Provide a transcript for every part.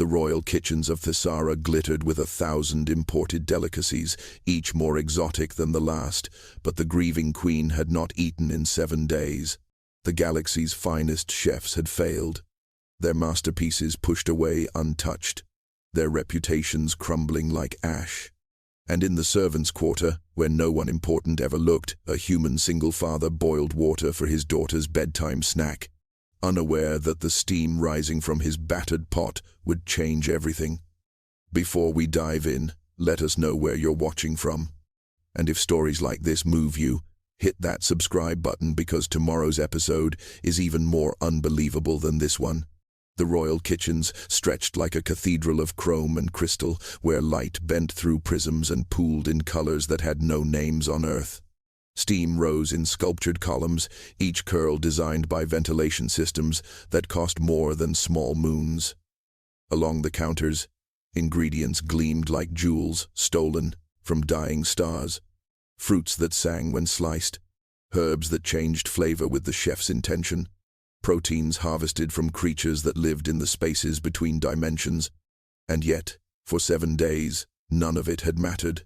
The royal kitchens of Thessara glittered with 1,000 imported delicacies, each more exotic than the last, but the grieving queen had not eaten in 7 days. The galaxy's finest chefs had failed, their masterpieces pushed away untouched, their reputations crumbling like ash. And in the servants' quarter, where no one important ever looked, a human single father boiled water for his daughter's bedtime snack, unaware that the steam rising from his battered pot would change everything. Before we dive in, let us know where you're watching from. And if stories like this move you, hit that subscribe button because tomorrow's episode is even more unbelievable than this one. The royal kitchens stretched like a cathedral of chrome and crystal, where light bent through prisms and pooled in colors that had no names on earth. Steam rose in sculptured columns, each curl designed by ventilation systems that cost more than small moons. Along the counters, ingredients gleamed like jewels stolen from dying stars. Fruits that sang when sliced, herbs that changed flavor with the chef's intention, proteins harvested from creatures that lived in the spaces between dimensions. And yet, for 7 days, none of it had mattered.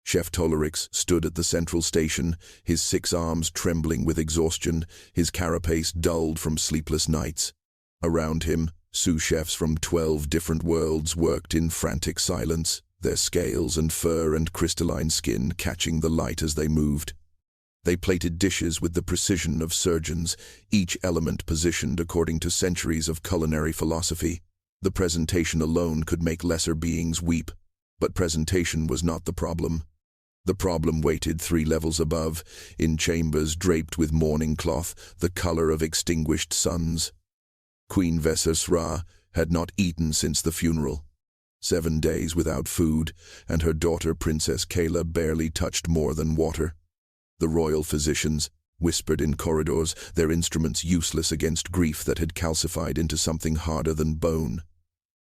Chef Tolerix stood at the central station, his 6 arms trembling with exhaustion, his carapace dulled from sleepless nights. Around him, sous chefs from 12 different worlds worked in frantic silence, their scales and fur and crystalline skin catching the light as they moved. They plated dishes with the precision of surgeons, each element positioned according to centuries of culinary philosophy. The presentation alone could make lesser beings weep, but presentation was not the problem. The problem waited 3 levels above, in chambers draped with mourning cloth, the color of extinguished suns. Queen Vesisra had not eaten since the funeral. 7 days without food, and her daughter Princess Kayla barely touched more than water. The royal physicians whispered in corridors, their instruments useless against grief that had calcified into something harder than bone.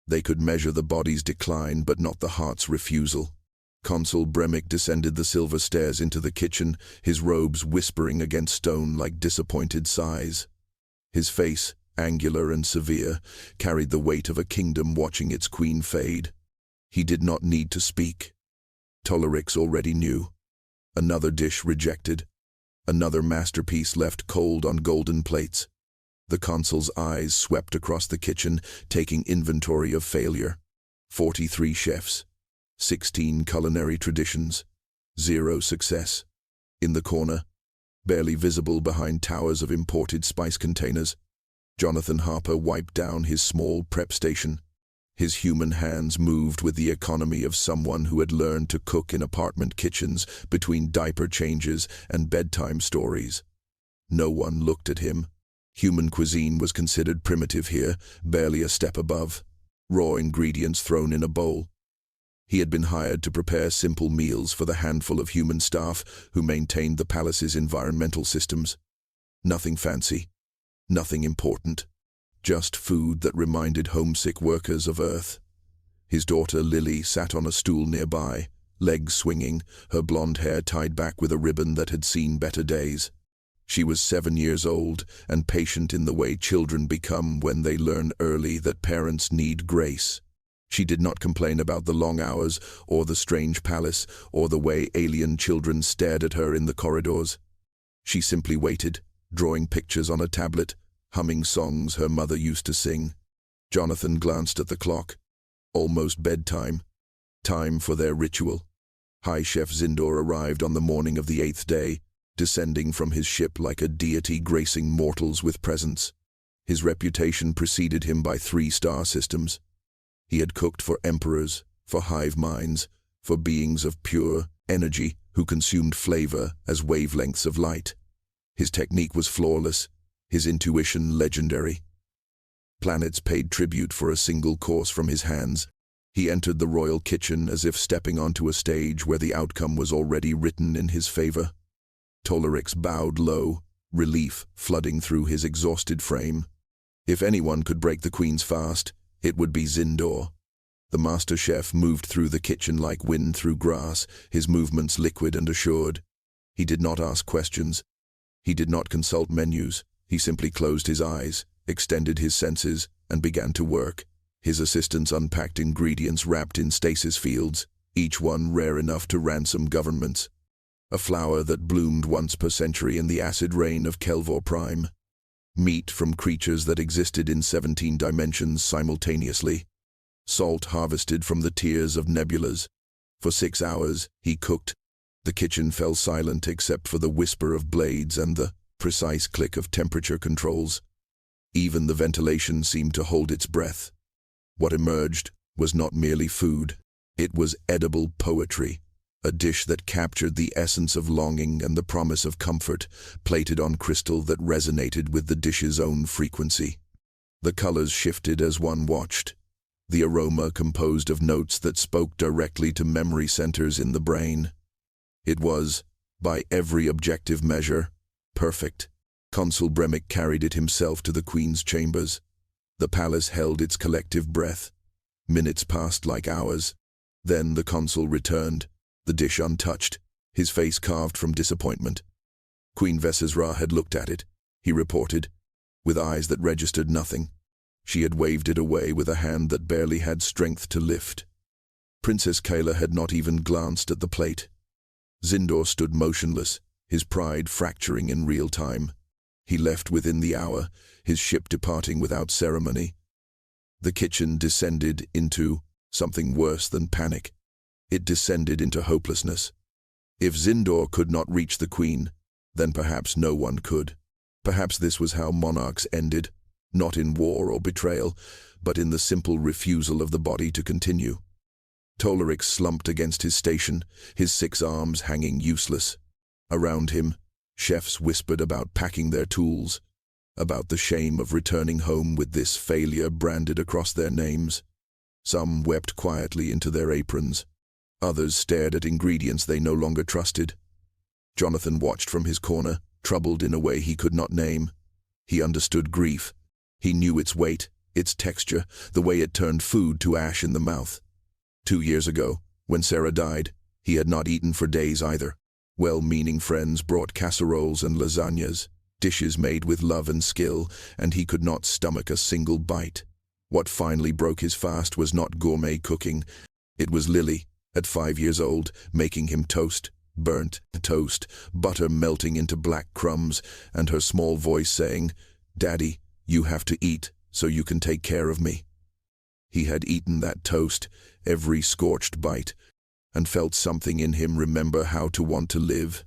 They could measure the body's decline, but not the heart's refusal. Consul Bremick descended the silver stairs into the kitchen, his robes whispering against stone like disappointed sighs. His face, angular and severe, carried the weight of a kingdom watching its queen fade. He did not need to speak. Tolerix already knew. Another dish rejected. Another masterpiece left cold on golden plates. The consul's eyes swept across the kitchen, taking inventory of failure. 43 chefs. 16 culinary traditions. 0 success. In the corner, barely visible behind towers of imported spice containers, Jonathan Harper wiped down his small prep station. His human hands moved with the economy of someone who had learned to cook in apartment kitchens between diaper changes and bedtime stories. No one looked at him. Human cuisine was considered primitive here, barely a step above. Raw ingredients thrown in a bowl. He had been hired to prepare simple meals for the handful of human staff who maintained the palace's environmental systems. Nothing fancy. Nothing important. Just food that reminded homesick workers of Earth. His daughter Lily sat on a stool nearby, legs swinging, her blonde hair tied back with a ribbon that had seen better days. She was 7 years old and patient in the way children become when they learn early that parents need grace. She did not complain about the long hours or the strange palace or the way alien children stared at her in the corridors. She simply waited, drawing pictures on a tablet, humming songs her mother used to sing. Jonathan glanced at the clock. Almost bedtime. Time for their ritual. High Chef Zindor arrived on the morning of the 8th day, descending from his ship like a deity gracing mortals with presents. His reputation preceded him by 3-star systems. He had cooked for emperors, for hive minds, for beings of pure energy who consumed flavor as wavelengths of light. His technique was flawless, his intuition legendary. Planets paid tribute for a single course from his hands. He entered the royal kitchen as if stepping onto a stage where the outcome was already written in his favor. Tolerix bowed low, relief flooding through his exhausted frame. If anyone could break the queen's fast, it would be Zindor. The master chef moved through the kitchen like wind through grass, his movements liquid and assured. He did not ask questions. He did not consult menus. He simply closed his eyes, extended his senses, and began to work. His assistants unpacked ingredients wrapped in stasis fields, each one rare enough to ransom governments. A flower that bloomed once per century in the acid rain of Kelvor Prime. Meat from creatures that existed in 17 dimensions simultaneously. Salt harvested from the tears of nebulas. For 6 hours, he cooked. The kitchen fell silent except for the whisper of blades and the precise click of temperature controls. Even the ventilation seemed to hold its breath. What emerged was not merely food. It was edible poetry, a dish that captured the essence of longing and the promise of comfort, plated on crystal that resonated with the dish's own frequency. The colors shifted as one watched. The aroma composed of notes that spoke directly to memory centers in the brain. It was, by every objective measure, perfect. Consul Bremick carried it himself to the Queen's chambers. The palace held its collective breath. Minutes passed like hours. Then the consul returned, the dish untouched, his face carved from disappointment. Queen Vesisra had looked at it, he reported, with eyes that registered nothing. She had waved it away with a hand that barely had strength to lift. Princess Kayla had not even glanced at the plate. Zindor stood motionless, his pride fracturing in real time. He left within the hour, his ship departing without ceremony. The kitchen descended into something worse than panic. It descended into hopelessness. If Zindor could not reach the Queen, then perhaps no one could. Perhaps this was how monarchs ended, not in war or betrayal, but in the simple refusal of the body to continue. Toleric slumped against his station, his 6 arms hanging useless. Around him, chefs whispered about packing their tools, about the shame of returning home with this failure branded across their names. Some wept quietly into their aprons. Others stared at ingredients they no longer trusted. Jonathan watched from his corner, troubled in a way he could not name. He understood grief. He knew its weight, its texture, the way it turned food to ash in the mouth. 2 years ago, when Sarah died, he had not eaten for days either. Well-meaning friends brought casseroles and lasagnas, dishes made with love and skill, and he could not stomach a single bite. What finally broke his fast was not gourmet cooking. It was Lily, at 5 years old, making him toast, burnt toast, butter melting into black crumbs, and her small voice saying, "Daddy, you have to eat so you can take care of me." He had eaten that toast, every scorched bite, and felt something in him remember how to want to live.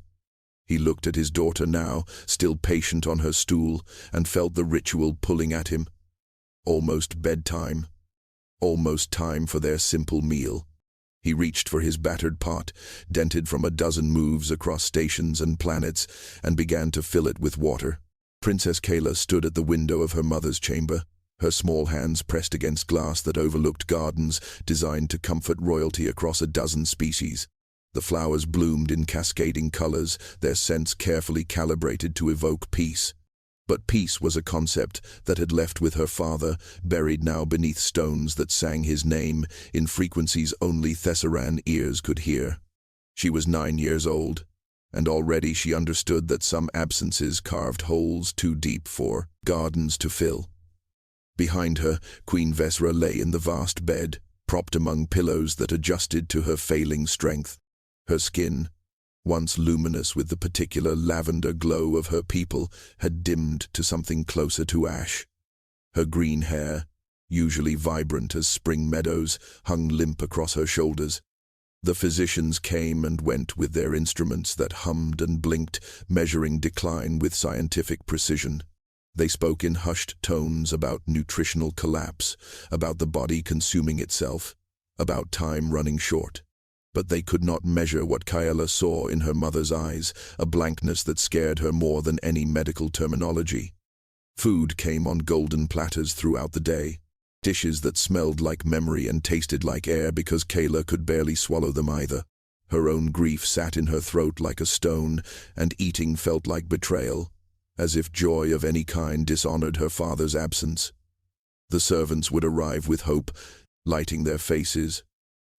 He looked at his daughter now, still patient on her stool, and felt the ritual pulling at him. Almost bedtime. Almost time for their simple meal. He reached for his battered pot, dented from a dozen moves across stations and planets, and began to fill it with water. Princess Kayla stood at the window of her mother's chamber, her small hands pressed against glass that overlooked gardens designed to comfort royalty across a dozen species. The flowers bloomed in cascading colors, their scents carefully calibrated to evoke peace. But peace was a concept that had left with her father, buried now beneath stones that sang his name in frequencies only Thessaran ears could hear. She was 9 years old, and already she understood that some absences carved holes too deep for gardens to fill. Behind her, Queen Vesra lay in the vast bed, propped among pillows that adjusted to her failing strength. Her skin, once luminous with the particular lavender glow of her people, had dimmed to something closer to ash. Her green hair, usually vibrant as spring meadows, hung limp across her shoulders. The physicians came and went with their instruments that hummed and blinked, measuring decline with scientific precision. They spoke in hushed tones about nutritional collapse, about the body consuming itself, about time running short. But they could not measure what Kayla saw in her mother's eyes, a blankness that scared her more than any medical terminology. Food came on golden platters throughout the day, dishes that smelled like memory and tasted like air because Kayla could barely swallow them either. Her own grief sat in her throat like a stone, and eating felt like betrayal, as if joy of any kind dishonored her father's absence. The servants would arrive with hope, lighting their faces,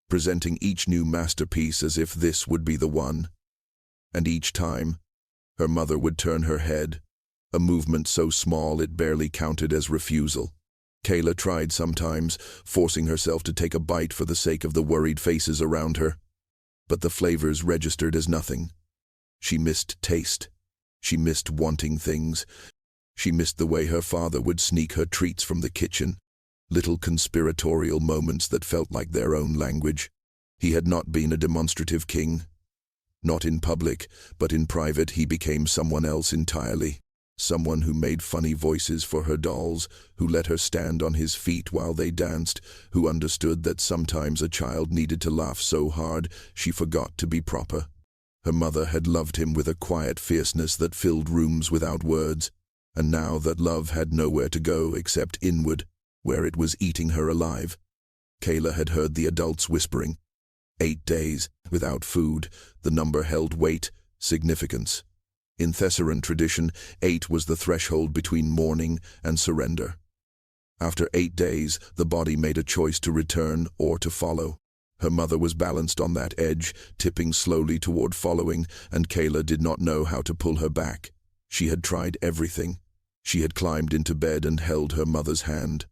presenting each new masterpiece as if this would be the one. And each time, her mother would turn her head, a movement so small it barely counted as refusal. Kayla tried sometimes, forcing herself to take a bite for the sake of the worried faces around her. But the flavors registered as nothing. She missed taste. She missed wanting things. She missed the way her father would sneak her treats from the kitchen, little conspiratorial moments that felt like their own language. He had not been a demonstrative king. Not in public, but in private he became someone else entirely. Someone who made funny voices for her dolls, who let her stand on his feet while they danced, who understood that sometimes a child needed to laugh so hard she forgot to be proper. Her mother had loved him with a quiet fierceness that filled rooms without words, and now that love had nowhere to go except inward, where it was eating her alive. Kayla had heard the adults whispering. 8 days, without food, the number held weight, significance. In Thessalonian tradition, 8 was the threshold between mourning and surrender. After 8 days, the body made a choice to return or to follow. Her mother was balanced on that edge, tipping slowly toward following, and Kayla did not know how to pull her back. She had tried everything. She had climbed into bed and held her mother's hand.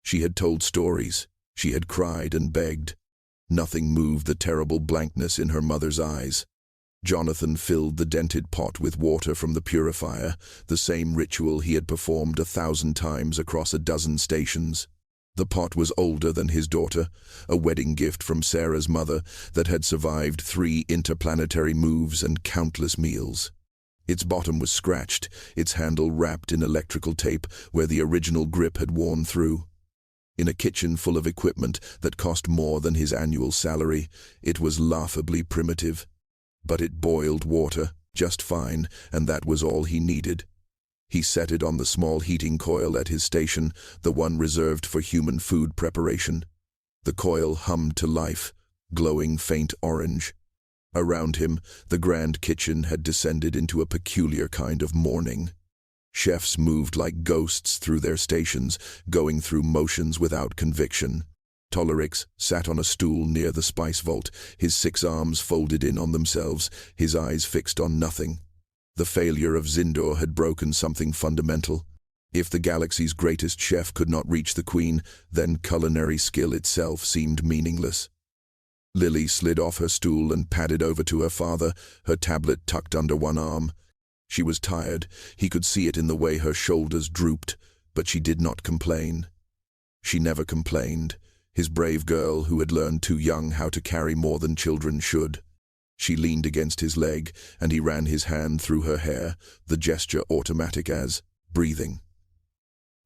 She had told stories. She had cried and begged. Nothing moved the terrible blankness in her mother's eyes. Jonathan filled the dented pot with water from the purifier, the same ritual he had performed 1,000 times across a dozen stations. The pot was older than his daughter, a wedding gift from Sarah's mother that had survived 3 interplanetary moves and countless meals. Its bottom was scratched, its handle wrapped in electrical tape where the original grip had worn through. In a kitchen full of equipment that cost more than his annual salary, it was laughably primitive. But it boiled water, just fine, and that was all he needed. He set it on the small heating coil at his station, the one reserved for human food preparation. The coil hummed to life, glowing faint orange. Around him, the grand kitchen had descended into a peculiar kind of mourning. Chefs moved like ghosts through their stations, going through motions without conviction. Tolerix sat on a stool near the spice vault, his 6 arms folded in on themselves, his eyes fixed on nothing. The failure of Zindor had broken something fundamental. If the galaxy's greatest chef could not reach the queen, then culinary skill itself seemed meaningless. Lily slid off her stool and padded over to her father, her tablet tucked under one arm. She was tired. He could see it in the way her shoulders drooped, but she did not complain. She never complained. His brave girl who had learned too young how to carry more than children should. She leaned against his leg, and he ran his hand through her hair, the gesture automatic as breathing.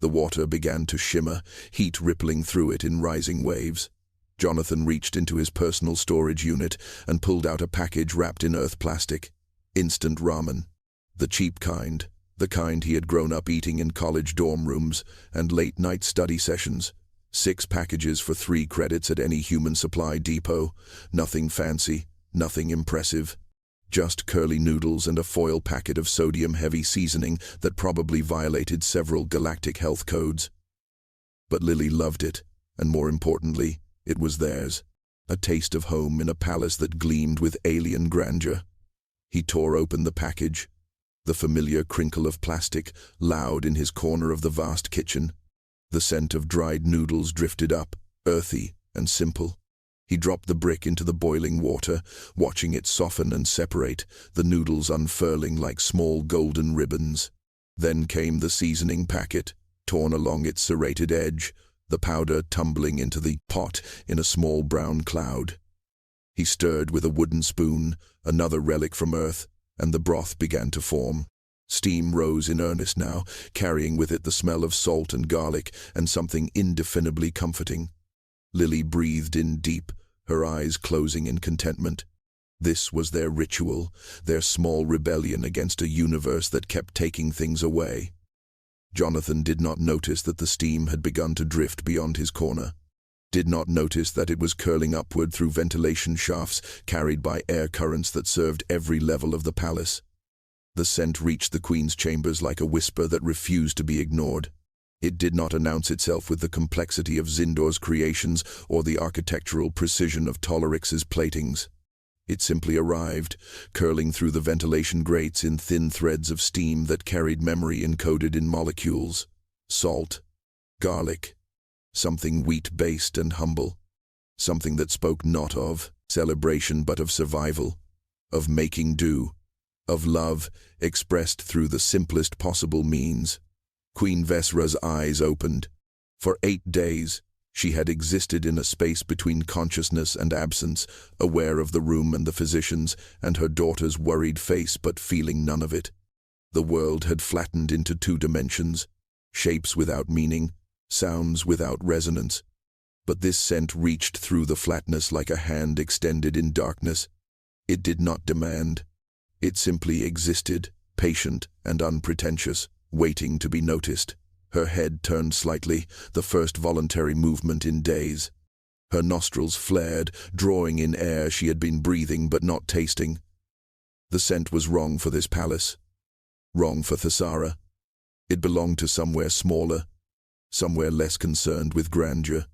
The water began to shimmer, heat rippling through it in rising waves. Jonathan reached into his personal storage unit and pulled out a package wrapped in earth plastic. Instant ramen. The cheap kind, the kind he had grown up eating in college dorm rooms and late-night study sessions. 6 packages for 3 credits at any human supply depot. Nothing fancy, nothing impressive. Just curly noodles and a foil packet of sodium-heavy seasoning that probably violated several galactic health codes. But Lily loved it, and more importantly, it was theirs. A taste of home in a palace that gleamed with alien grandeur. He tore open the package. The familiar crinkle of plastic, loud in his corner of the vast kitchen. The scent of dried noodles drifted up, earthy and simple. He dropped the brick into the boiling water, watching it soften and separate, the noodles unfurling like small golden ribbons. Then came the seasoning packet, torn along its serrated edge, the powder tumbling into the pot in a small brown cloud. He stirred with a wooden spoon, another relic from Earth, and the broth began to form. Steam rose in earnest now, carrying with it the smell of salt and garlic and something indefinably comforting. Lily breathed in deep, her eyes closing in contentment. This was their ritual, their small rebellion against a universe that kept taking things away. Jonathan did not notice that the steam had begun to drift beyond his corner. Did not notice that it was curling upward through ventilation shafts carried by air currents that served every level of the palace. The scent reached the Queen's chambers like a whisper that refused to be ignored. It did not announce itself with the complexity of Zindor's creations or the architectural precision of Tolerix's platings. It simply arrived, curling through the ventilation grates in thin threads of steam that carried memory encoded in molecules. Salt, garlic, something wheat-based and humble, something that spoke not of celebration but of survival, of making do, of love expressed through the simplest possible means. Queen Vesra's eyes opened. For 8 days, she had existed in a space between consciousness and absence, aware of the room and the physicians and her daughter's worried face but feeling none of it. The world had flattened into 2 dimensions, shapes without meaning, sounds without resonance. But this scent reached through the flatness like a hand extended in darkness. It did not demand. It simply existed, patient and unpretentious, waiting to be noticed. Her head turned slightly, the first voluntary movement in days. Her nostrils flared, drawing in air she had been breathing but not tasting. The scent was wrong for this palace. Wrong for Thesara. It belonged to somewhere smaller, somewhere less concerned with grandeur.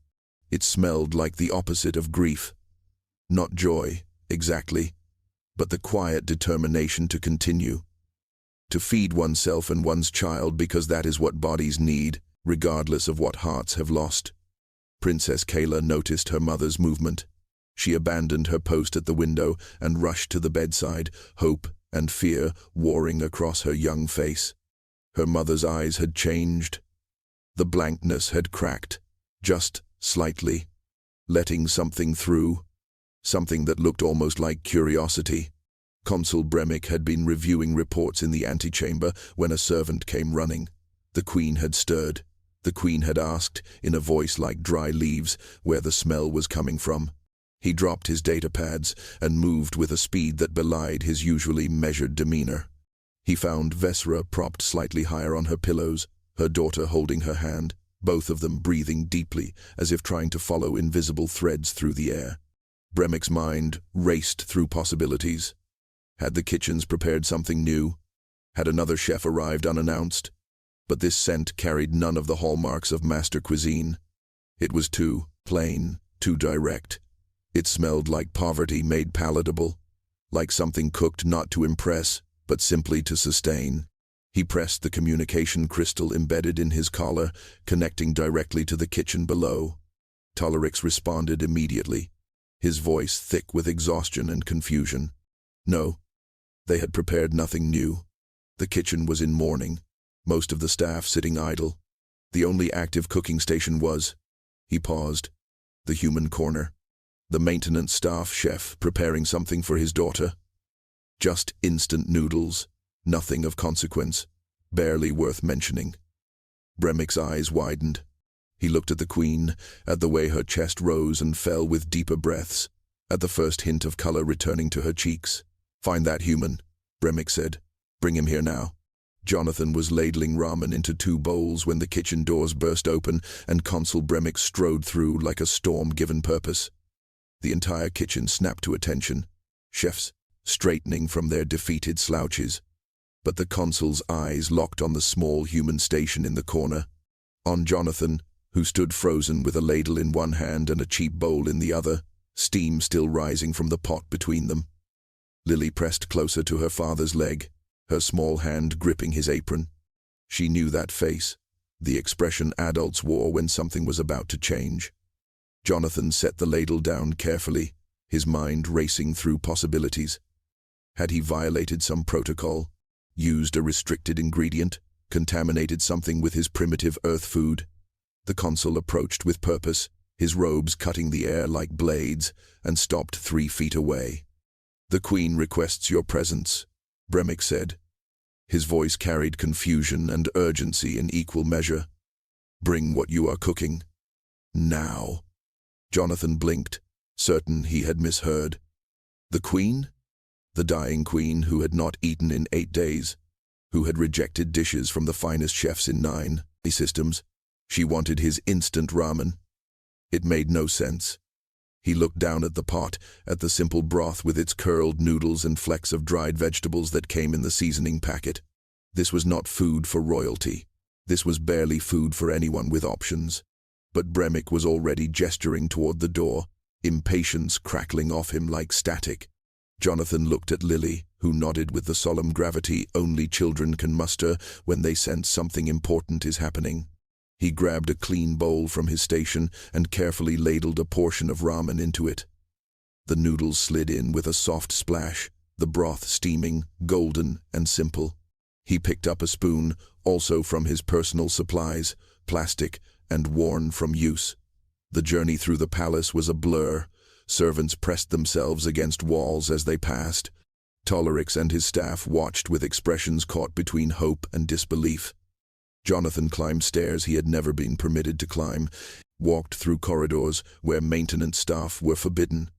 It smelled like the opposite of grief. Not joy, exactly, but the quiet determination to continue. To feed oneself and one's child because that is what bodies need, regardless of what hearts have lost. Princess Kayla noticed her mother's movement. She abandoned her post at the window and rushed to the bedside, hope and fear warring across her young face. Her mother's eyes had changed. The blankness had cracked, just slightly, letting something through, something that looked almost like curiosity. Consul Bremick had been reviewing reports in the antechamber when a servant came running. The Queen had stirred. The Queen had asked, in a voice like dry leaves, where the smell was coming from. He dropped his datapads and moved with a speed that belied his usually measured demeanor. He found Vesra propped slightly higher on her pillows, her daughter holding her hand, both of them breathing deeply, as if trying to follow invisible threads through the air. Bremick's mind raced through possibilities. Had the kitchens prepared something new? Had another chef arrived unannounced? But this scent carried none of the hallmarks of master cuisine. It was too plain, too direct. It smelled like poverty made palatable, like something cooked not to impress, but simply to sustain. He pressed the communication crystal embedded in his collar, connecting directly to the kitchen below. Tolerix responded immediately, his voice thick with exhaustion and confusion. No, they had prepared nothing new. The kitchen was in mourning, most of the staff sitting idle. The only active cooking station was, he paused, the human corner. The maintenance staff chef preparing something for his daughter. Just instant noodles, nothing of consequence, barely worth mentioning. Bremick's eyes widened. He looked at the Queen, at the way her chest rose and fell with deeper breaths, at the first hint of color returning to her cheeks. "Find that human," Bremick said. "Bring him here now." Jonathan was ladling ramen into 2 bowls when the kitchen doors burst open and Consul Bremick strode through like a storm given purpose. The entire kitchen snapped to attention, chefs straightening from their defeated slouches. But the consul's eyes locked on the small human station in the corner, on Jonathan, who stood frozen with a ladle in one hand and a cheap bowl in the other, steam still rising from the pot between them. Lily pressed closer to her father's leg, her small hand gripping his apron. She knew that face, the expression adults wore when something was about to change. Jonathan set the ladle down carefully, his mind racing through possibilities. Had he violated some protocol, used a restricted ingredient, contaminated something with his primitive earth food? The consul approached with purpose, his robes cutting the air like blades, and stopped 3 feet away. "The Queen requests your presence," Bremick said. His voice carried confusion and urgency in equal measure. "Bring what you are cooking. Now." Jonathan blinked, certain he had misheard. The Queen? The dying Queen who had not eaten in 8 days, who had rejected dishes from the finest chefs in 9 systems. She wanted his instant ramen. It made no sense. He looked down at the pot, at the simple broth with its curled noodles and flecks of dried vegetables that came in the seasoning packet. This was not food for royalty. This was barely food for anyone with options. But Bremick was already gesturing toward the door, impatience crackling off him like static. Jonathan looked at Lily, who nodded with the solemn gravity only children can muster when they sense something important is happening. He grabbed a clean bowl from his station and carefully ladled a portion of ramen into it. The noodles slid in with a soft splash, the broth steaming, golden, and simple. He picked up a spoon, also from his personal supplies, plastic and worn from use. The journey through the palace was a blur. Servants pressed themselves against walls as they passed. Tolerix and his staff watched with expressions caught between hope and disbelief. Jonathan climbed stairs he had never been permitted to climb, walked through corridors where maintenance staff were forbidden.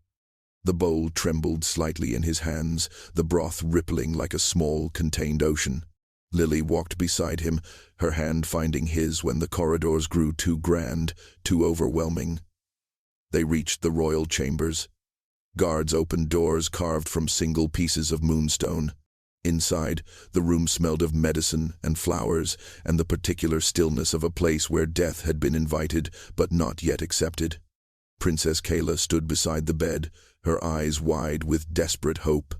The bowl trembled slightly in his hands, the broth rippling like a small, contained ocean. Lily walked beside him, her hand finding his when the corridors grew too grand, too overwhelming. They reached the royal chambers. Guards opened doors carved from single pieces of moonstone. Inside, the room smelled of medicine and flowers and the particular stillness of a place where death had been invited but not yet accepted. Princess Kayla stood beside the bed, her eyes wide with desperate hope.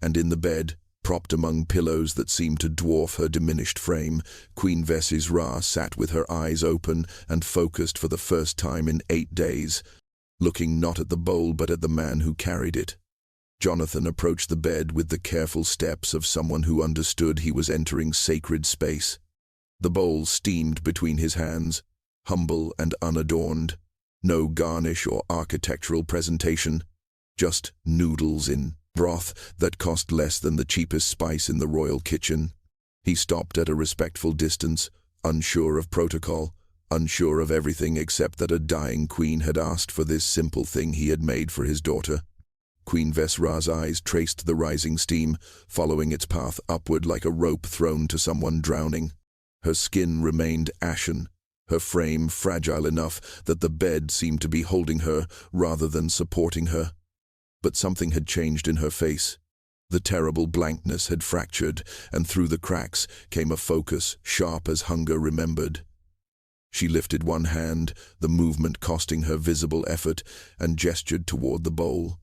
And in the bed, propped among pillows that seemed to dwarf her diminished frame, Queen Vesisra sat with her eyes open and focused for the first time in 8 days, looking not at the bowl but at the man who carried it. Jonathan approached the bed with the careful steps of someone who understood he was entering sacred space. The bowl steamed between his hands, humble and unadorned. No garnish or architectural presentation, just noodles in broth that cost less than the cheapest spice in the royal kitchen. He stopped at a respectful distance, unsure of protocol, unsure of everything except that a dying queen had asked for this simple thing he had made for his daughter. Queen Vesra's eyes traced the rising steam, following its path upward like a rope thrown to someone drowning. Her skin remained ashen, her frame fragile enough that the bed seemed to be holding her rather than supporting her. But something had changed in her face. The terrible blankness had fractured, and through the cracks came a focus sharp as hunger remembered. She lifted one hand, the movement costing her visible effort, and gestured toward the bowl.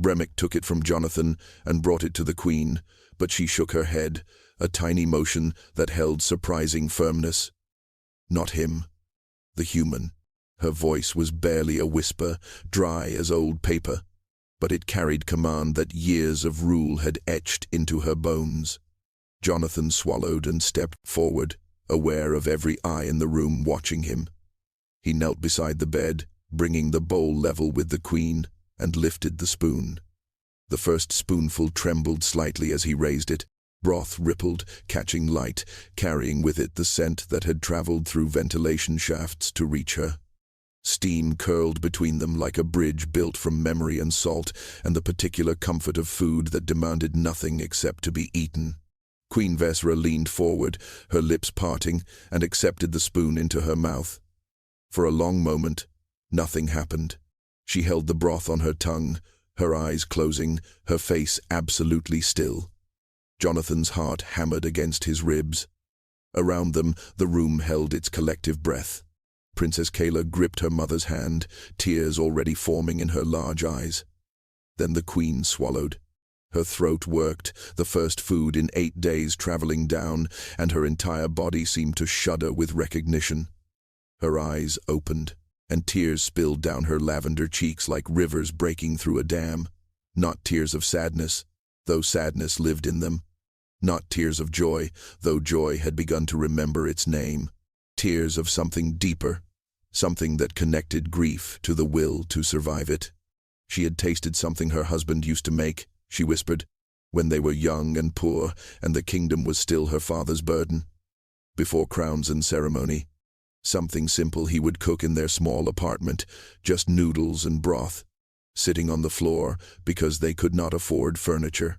Bremick took it from Jonathan and brought it to the queen, but she shook her head, a tiny motion that held surprising firmness. Not him. The human. Her voice was barely a whisper, dry as old paper, but it carried command that years of rule had etched into her bones. Jonathan swallowed and stepped forward, aware of every eye in the room watching him. He knelt beside the bed, bringing the bowl level with the queen, and lifted the spoon. The first spoonful trembled slightly as he raised it. Broth rippled, catching light, carrying with it the scent that had traveled through ventilation shafts to reach her. Steam curled between them like a bridge built from memory and salt, and the particular comfort of food that demanded nothing except to be eaten. Queen Vesra leaned forward, her lips parting, and accepted the spoon into her mouth. For a long moment, nothing happened. She held the broth on her tongue, her eyes closing, her face absolutely still. Jonathan's heart hammered against his ribs. Around them, the room held its collective breath. Princess Kayla gripped her mother's hand, tears already forming in her large eyes. Then the queen swallowed. Her throat worked, the first food in 8 days traveling down, and her entire body seemed to shudder with recognition. Her eyes opened, and tears spilled down her lavender cheeks like rivers breaking through a dam. Not tears of sadness, though sadness lived in them. Not tears of joy, though joy had begun to remember its name. Tears of something deeper, something that connected grief to the will to survive it. She had tasted something her husband used to make, she whispered, when they were young and poor, and the kingdom was still her father's burden. Before crowns and ceremony, something simple he would cook in their small apartment, just noodles and broth, sitting on the floor because they could not afford furniture.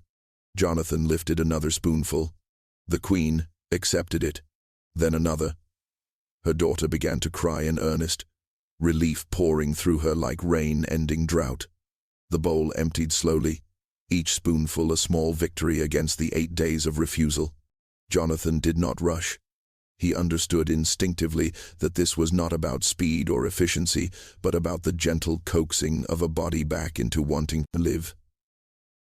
Jonathan lifted another spoonful. The queen accepted it, then another. Her daughter began to cry in earnest, relief pouring through her like rain ending drought. The bowl emptied slowly, each spoonful a small victory against the 8 days of refusal. Jonathan did not rush. He understood instinctively that this was not about speed or efficiency, but about the gentle coaxing of a body back into wanting to live.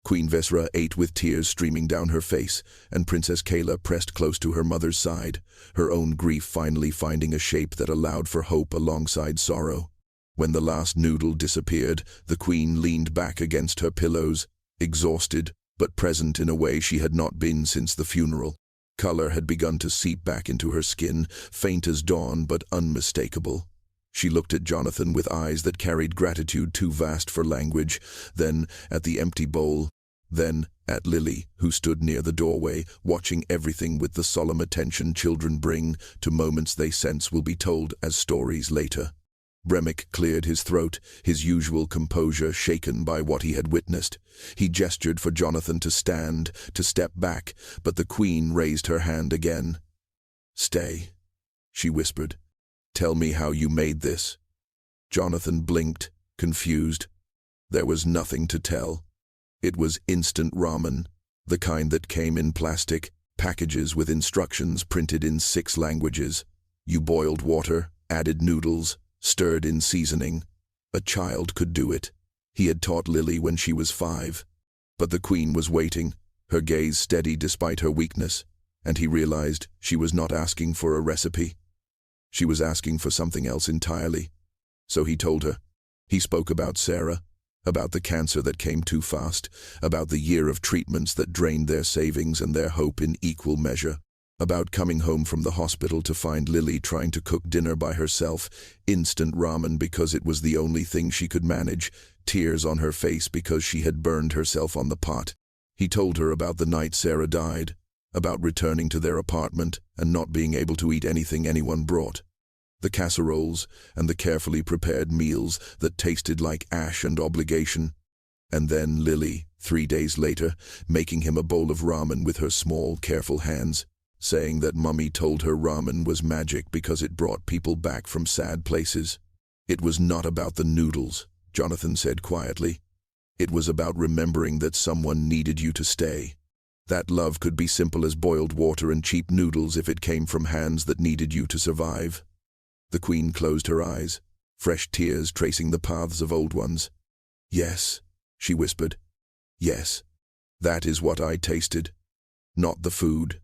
Queen Vesra ate with tears streaming down her face, and Princess Kayla pressed close to her mother's side, her own grief finally finding a shape that allowed for hope alongside sorrow. When the last noodle disappeared, the queen leaned back against her pillows, exhausted, but present in a way she had not been since the funeral. Color had begun to seep back into her skin, faint as dawn but unmistakable. She looked at Jonathan with eyes that carried gratitude too vast for language, then at the empty bowl, then at Lily, who stood near the doorway, watching everything with the solemn attention children bring to moments they sense will be told as stories later. Remick cleared his throat, his usual composure shaken by what he had witnessed. He gestured for Jonathan to stand, to step back, but the queen raised her hand again. "Stay," she whispered. "Tell me how you made this." Jonathan blinked, confused. There was nothing to tell. It was instant ramen, the kind that came in plastic packages with instructions printed in 6 languages. You boiled water, added noodles, stirred in seasoning. A child could do it. He had taught Lily when she was 5. But the queen was waiting, her gaze steady despite her weakness, and he realized she was not asking for a recipe. She was asking for something else entirely. So he told her. He spoke about Sarah, about the cancer that came too fast, about the year of treatments that drained their savings and their hope in equal measure, about coming home from the hospital to find Lily trying to cook dinner by herself, instant ramen because it was the only thing she could manage, tears on her face because she had burned herself on the pot. He told her about the night Sarah died, about returning to their apartment and not being able to eat anything anyone brought. The casseroles and the carefully prepared meals that tasted like ash and obligation. And then Lily, 3 days later, making him a bowl of ramen with her small, careful hands, saying that Mummy told her ramen was magic because it brought people back from sad places. It was not about the noodles, Jonathan said quietly. It was about remembering that someone needed you to stay. That love could be simple as boiled water and cheap noodles if it came from hands that needed you to survive. The queen closed her eyes, fresh tears tracing the paths of old ones. "Yes," she whispered. "Yes, that is what I tasted. Not the food.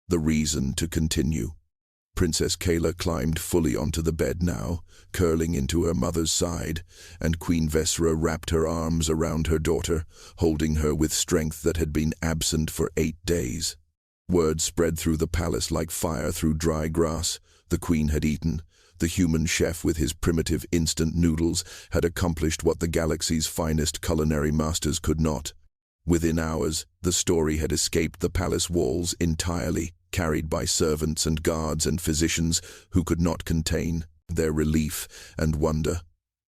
The reason to continue." Princess Kayla climbed fully onto the bed now, curling into her mother's side, and Queen Vesra wrapped her arms around her daughter, holding her with strength that had been absent for 8 days. Word spread through the palace like fire through dry grass. The queen had eaten. The human chef with his primitive instant noodles had accomplished what the galaxy's finest culinary masters could not. Within hours, the story had escaped the palace walls entirely, carried by servants and guards and physicians who could not contain their relief and wonder.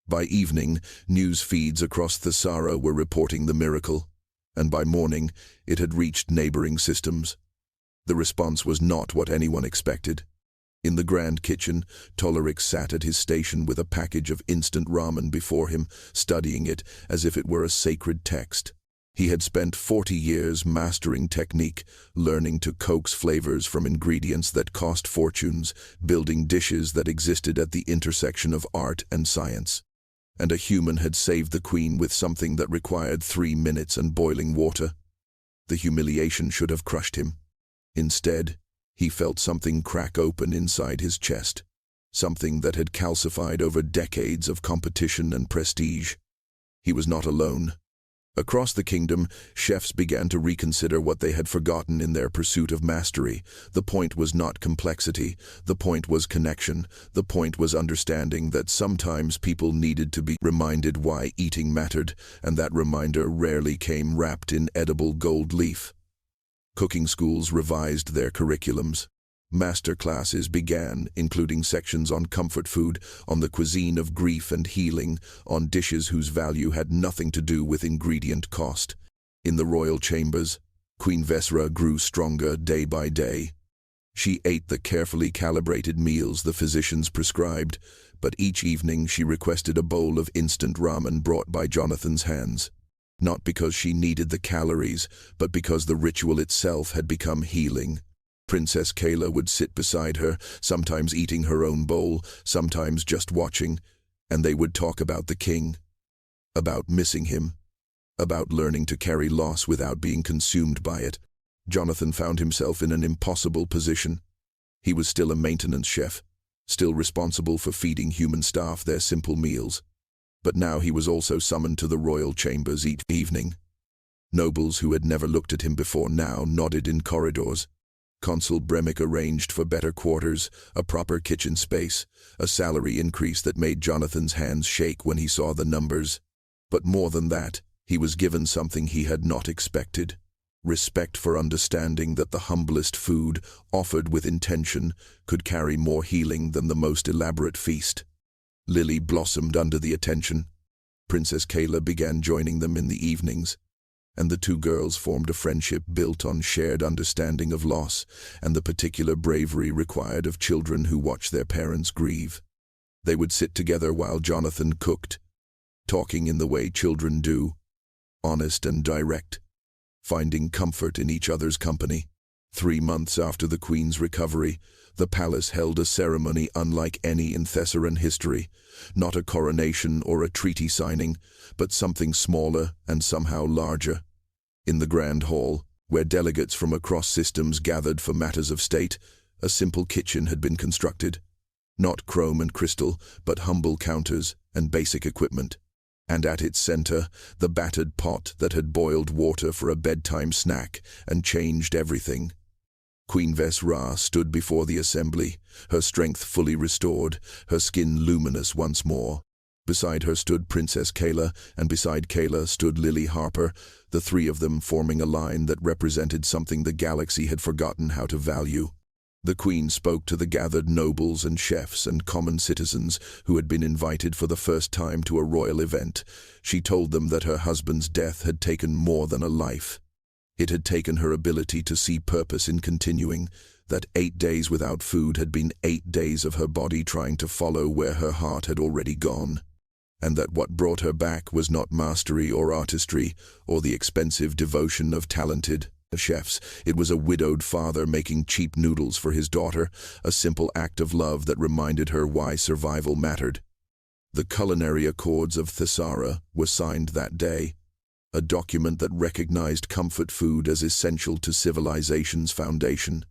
By evening, news feeds across Thesara were reporting the miracle, and by morning, it had reached neighboring systems. The response was not what anyone expected. In the grand kitchen, Toleric sat at his station with a package of instant ramen before him, studying it as if it were a sacred text. He had spent 40 years mastering technique, learning to coax flavors from ingredients that cost fortunes, building dishes that existed at the intersection of art and science. And a human had saved the queen with something that required 3 minutes and boiling water. The humiliation should have crushed him. Instead, he felt something crack open inside his chest, something that had calcified over decades of competition and prestige. He was not alone. Across the kingdom, chefs began to reconsider what they had forgotten in their pursuit of mastery. The point was not complexity, the point was connection, the point was understanding that sometimes people needed to be reminded why eating mattered, and that reminder rarely came wrapped in edible gold leaf. Cooking schools revised their curriculums. Master classes began, including sections on comfort food, on the cuisine of grief and healing, on dishes whose value had nothing to do with ingredient cost. In the royal chambers, Queen Vesra grew stronger day by day. She ate the carefully calibrated meals the physicians prescribed, but each evening she requested a bowl of instant ramen brought by Jonathan's hands. Not because she needed the calories, but because the ritual itself had become healing. Princess Kayla would sit beside her, sometimes eating her own bowl, sometimes just watching, and they would talk about the king, about missing him, about learning to carry loss without being consumed by it. Jonathan found himself in an impossible position. He was still a maintenance chef, still responsible for feeding human staff their simple meals. But now he was also summoned to the royal chambers each evening. Nobles who had never looked at him before now nodded in corridors. Consul Bremick arranged for better quarters, a proper kitchen space, a salary increase that made Jonathan's hands shake when he saw the numbers. But more than that, he was given something he had not expected: respect for understanding that the humblest food, offered with intention, could carry more healing than the most elaborate feast. Lily blossomed under the attention. Princess Kayla began joining them in the evenings, and the two girls formed a friendship built on shared understanding of loss and the particular bravery required of children who watch their parents grieve. They would sit together while Jonathan cooked, talking in the way children do, honest and direct, finding comfort in each other's company. 3 months after the Queen's recovery, the palace held a ceremony unlike any in Thessaran history, not a coronation or a treaty signing, but something smaller and somehow larger. In the Grand Hall, where delegates from across systems gathered for matters of state, a simple kitchen had been constructed. Not chrome and crystal, but humble counters and basic equipment. And at its center, the battered pot that had boiled water for a bedtime snack and changed everything. Queen Vesra stood before the assembly, her strength fully restored, her skin luminous once more. Beside her stood Princess Kayla, and beside Kayla stood Lily Harper, the three of them forming a line that represented something the galaxy had forgotten how to value. The Queen spoke to the gathered nobles and chefs and common citizens who had been invited for the first time to a royal event. She told them that her husband's death had taken more than a life. It had taken her ability to see purpose in continuing, that 8 days without food had been 8 days of her body trying to follow where her heart had already gone, and that what brought her back was not mastery or artistry or the expensive devotion of talented chefs. It was a widowed father making cheap noodles for his daughter, a simple act of love that reminded her why survival mattered. The culinary accords of Thessara were signed that day, a document that recognized comfort food as essential to civilization's foundation.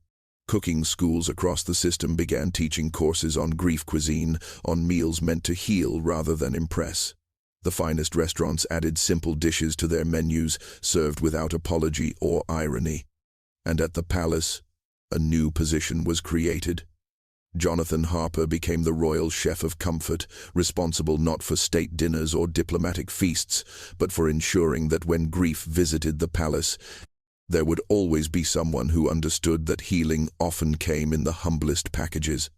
Cooking schools across the system began teaching courses on grief cuisine, on meals meant to heal rather than impress. The finest restaurants added simple dishes to their menus, served without apology or irony. And at the palace, a new position was created. Jonathan Harper became the royal chef of comfort, responsible not for state dinners or diplomatic feasts, but for ensuring that when grief visited the palace, there would always be someone who understood that healing often came in the humblest packages.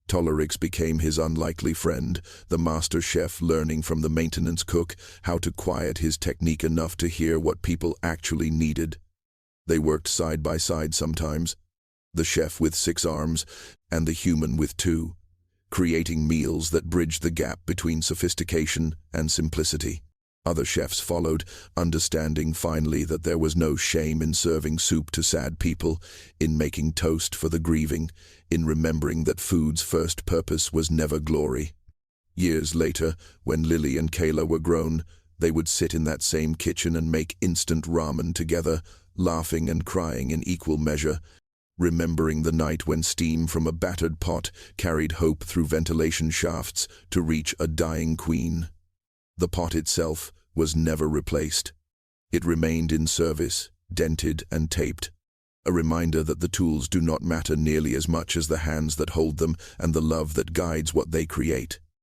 Tolerix became his unlikely friend, the master chef learning from the maintenance cook how to quiet his technique enough to hear what people actually needed. They worked side by side sometimes, the chef with 6 arms and the human with 2, creating meals that bridged the gap between sophistication and simplicity. Other chefs followed, understanding finally that there was no shame in serving soup to sad people, in making toast for the grieving, in remembering that food's first purpose was never glory. Years later, when Lily and Kayla were grown, they would sit in that same kitchen and make instant ramen together, laughing and crying in equal measure, remembering the night when steam from a battered pot carried hope through ventilation shafts to reach a dying queen. The pot itself was never replaced. It remained in service, dented and taped, a reminder that the tools do not matter nearly as much as the hands that hold them and the love that guides what they create.